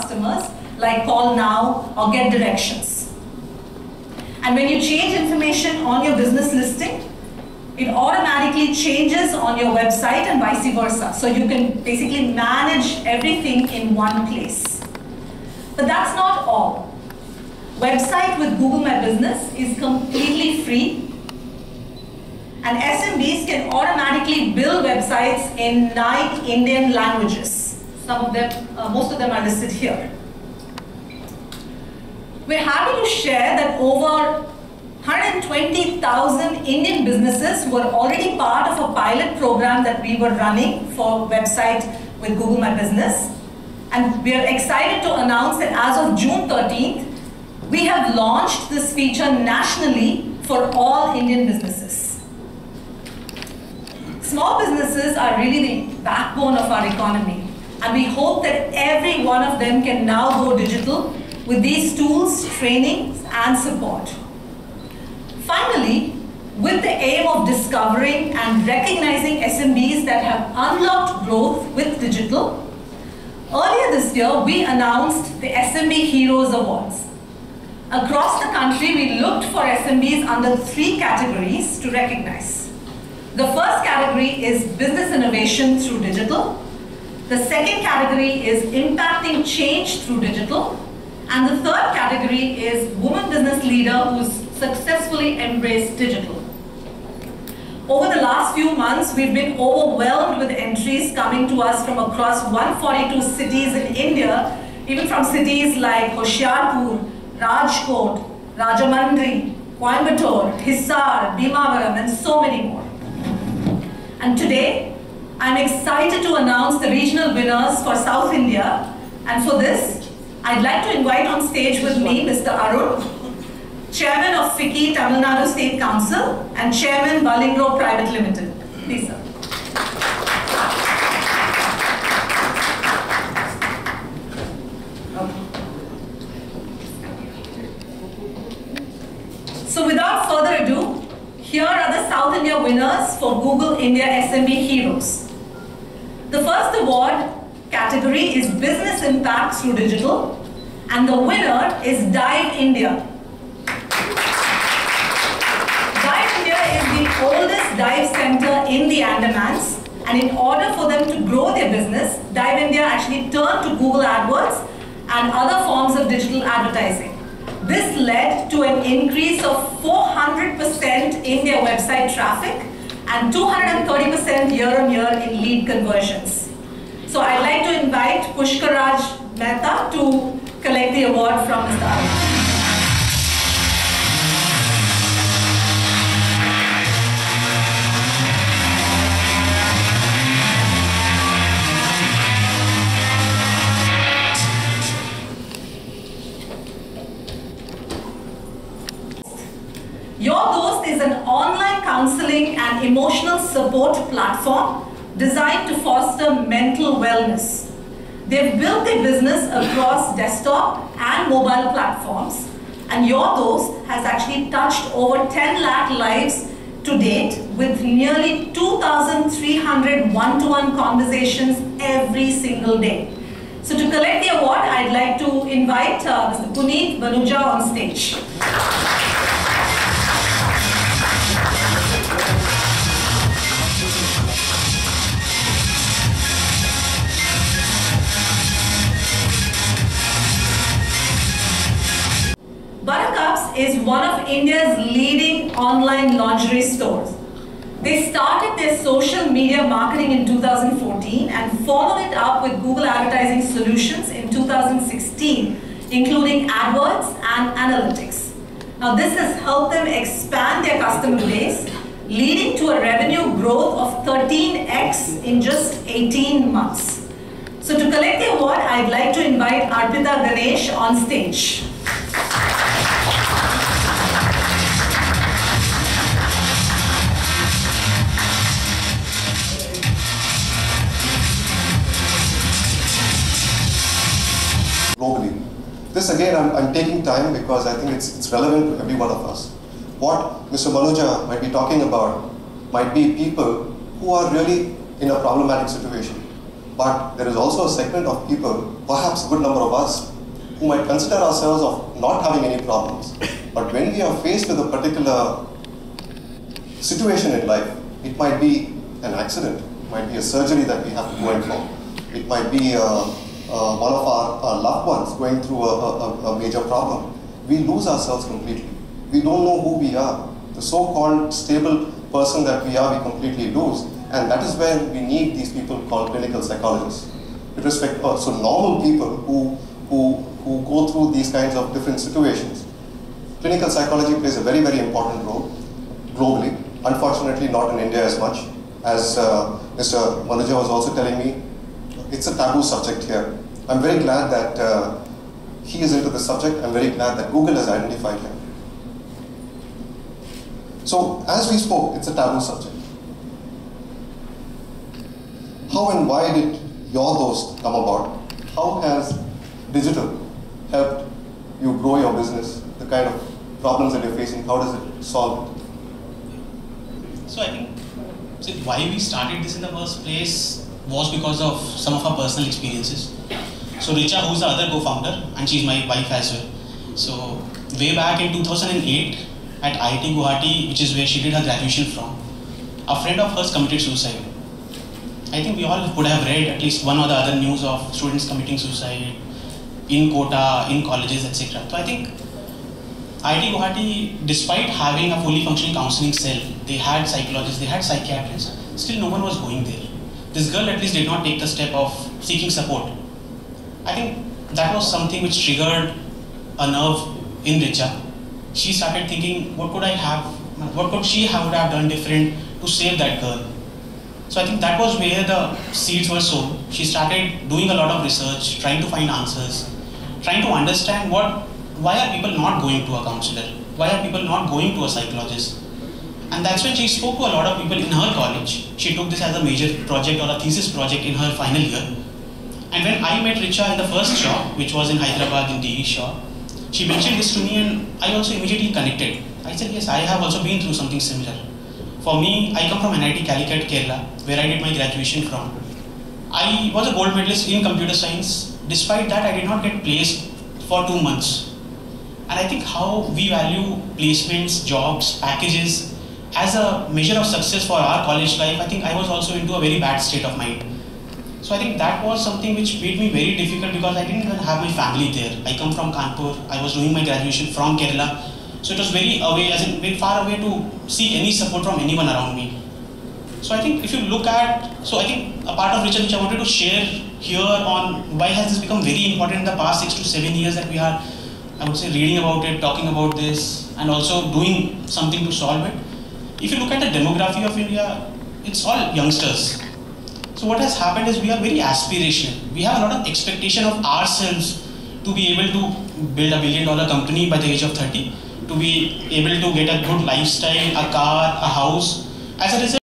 customers, like call now or get directions. And when you change information on your business listing, it automatically changes on your website and vice versa. So you can basically manage everything in one place. But that's not all. Website with Google My Business is completely free. And SMBs can automatically build websites in 9 Indian languages. Some of them, most of them are listed here. We're happy to share that over 120,000 Indian businesses were already part of a pilot program that we were running for website with Google My Business. And we are excited to announce that as of June 13th, we have launched this feature nationally for all Indian businesses. Small businesses are really the backbone of our economy, and we hope that every one of them can now go digital with these tools, trainings, and support. Finally, with the aim of discovering and recognizing SMBs that have unlocked growth with digital, earlier this year we announced the SMB Heroes Awards. Across the country, we looked for SMBs under 3 categories to recognize. The first category is business innovation through digital. The second category is impacting change through digital. And the third category is woman business leader who's successfully embraced digital. Over the last few months, we've been overwhelmed with entries coming to us from across 142 cities in India, even from cities like Hoshiarpur, Rajkot, Rajahmundry, Coimbatore, Hisar, Bhimavaram, and so many more. And today, I'm excited to announce the regional winners for South India. And for this, I'd like to invite on stage with me Mr. Arun, Chairman of FICCI Tamil Nadu State Council and Chairman Valingro Private Limited. Please, sir. So without further ado, here are the South India winners for Google India SMB Heroes. The first award category is Business Impact through Digital, and the winner is Dive India. Dive India is the oldest dive center in the Andamans, and in order for them to grow their business, Dive India actually turned to Google AdWords and other forms of digital advertising. This led to an increase of 400% in their website traffic and 230% year-on-year in lead conversions. So I'd like to invite Pushkaraj Mehta to collect the award from Mr. Arun. Your Dost is an online counseling and emotional support platform designed to foster mental wellness. They've built their business across desktop and mobile platforms, and Your Dost has actually touched over 10 lakh lives to date with nearly 2,300 one-to-one conversations every single day. So to collect the award, I'd like to invite Mr. Puneet Banuja on stage. Buttercups is one of India's leading online lingerie stores. They started their social media marketing in 2014 and followed it up with Google Advertising Solutions in 2016, including AdWords and Analytics. Now this has helped them expand their customer base, leading to a revenue growth of 13x in just 18 months. So to collect the award, I'd like to invite Arpita Ganesh on stage. Globally. This again, I'm taking time because I think it's relevant to every one of us. What Mr. Banuja might be talking about might be people who are really in a problematic situation. But there is also a segment of people, perhaps a good number of us, who might consider ourselves of not having any problems. But when we are faced with a particular situation in life, it might be an accident, it might be a surgery that we have to go in for, it might be one of our loved ones going through a major problem. We lose ourselves completely. We don't know who we are. The so-called stable person that we are, we completely lose. And that is where we need these people called clinical psychologists. With respect, so normal people who go through these kinds of different situations. Clinical psychology plays a very, very important role globally. Unfortunately, not in India as much. As Mr. Manuja was also telling me, it's a taboo subject here. I'm very glad that he is into this subject. I'm very glad that Google has identified him. So, as we spoke, it's a taboo subject. How and why did your Dost come about? How has digital helped you grow your business? The kind of problems that you're facing, how does it solve it? So I think why we started this in the first place was because of some of our personal experiences. So Richa, who's the other co-founder, and she's my wife as well. So way back in 2008 at IIT Guwahati, which is where she did her graduation from, a friend of hers committed suicide. I think we all would have read at least one or the other news of students committing suicide in Kota, in colleges, etc. So I think IIT Guwahati, despite having a fully functioning counseling cell, they had psychologists, they had psychiatrists, still no one was going there. This girl at least did not take the step of seeking support. I think that was something which triggered a nerve in Richa. She started thinking, what could I have, what could she would have done different to save that girl? So I think that was where the seeds were sown. She started doing a lot of research, trying to find answers, trying to understand why are people not going to a counselor? Why are people not going to a psychologist? And that's when she spoke to a lot of people in her college. She took this as a major project or a thesis project in her final year. And when I met Richa in the first shop, which was in Hyderabad in DE shop, she mentioned this to me and I also immediately connected. I said, yes, I have also been through something similar. For me, I come from NIT Calicut, Kerala, where I did my graduation from. I was a gold medalist in computer science. Despite that, I did not get placed for 2 months. And I think how we value placements, jobs, packages as a measure of success for our college life, I think I was also into a very bad state of mind. So I think that was something which made me very difficult because I didn't even have my family there. I come from Kanpur. I was doing my graduation from Kerala. So it was very away, as in very far away to see any support from anyone around me. So I think if you look at, so I think a part of Richa which I wanted to share here on why has this become very important in the past 6 to 7 years that we are, I would say, reading about it, talking about this, and also doing something to solve it. If you look at the demography of India, it's all youngsters. So what has happened is we are very aspirational. We have a lot of expectation of ourselves to be able to build a $1 billion company by the age of 30, to be able to get a good lifestyle, a car, a house. As a result,